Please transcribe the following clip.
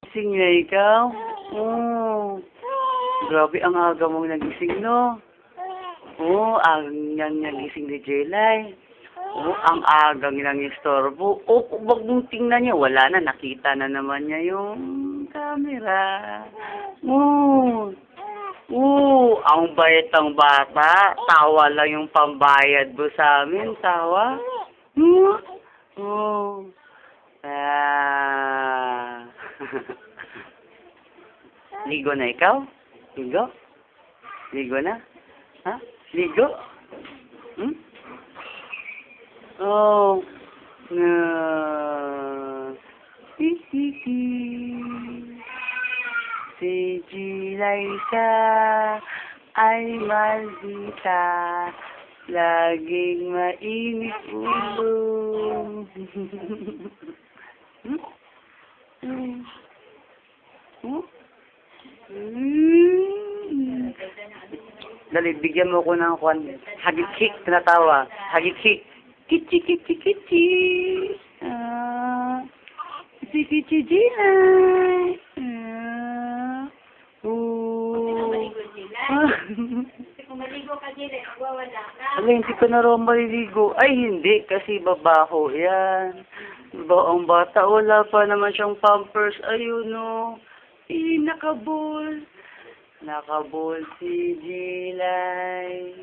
Gising na ikaw? Oh. Grabe, ang aga mong nagising, no? Oh, ang yang nagising ni Jelay. Oh, ang agang nang istorbo. Oh, wag mong tingnan niya. Wala na, nakita na naman niya yung camera. Oh. Ang bait ng bata. Tawa lang yung pambayad mo sa amin. Tawa. Oh. Ah. Ligo na ikaw? Ligo? Ligo na? Ha? Ligo? Hmm? Oh. Na. Hihihi. Si Jilaysa ay maldita. Laging mainit ulo. Dali, bigyan mo ko ng hagik-hik, tinatawa. Hagik-hik. Kichi-kichi-kichi. Kichi-kichi-jilay. Kung maligo ka, Jilay, wala ka. Ala, hindi ko na raw maliligo. Ay, hindi, kasi babaho yan. Ang bata, wala pa naman siyang pampers. Ayun, no. Nakabol. Nakabol si Jilay.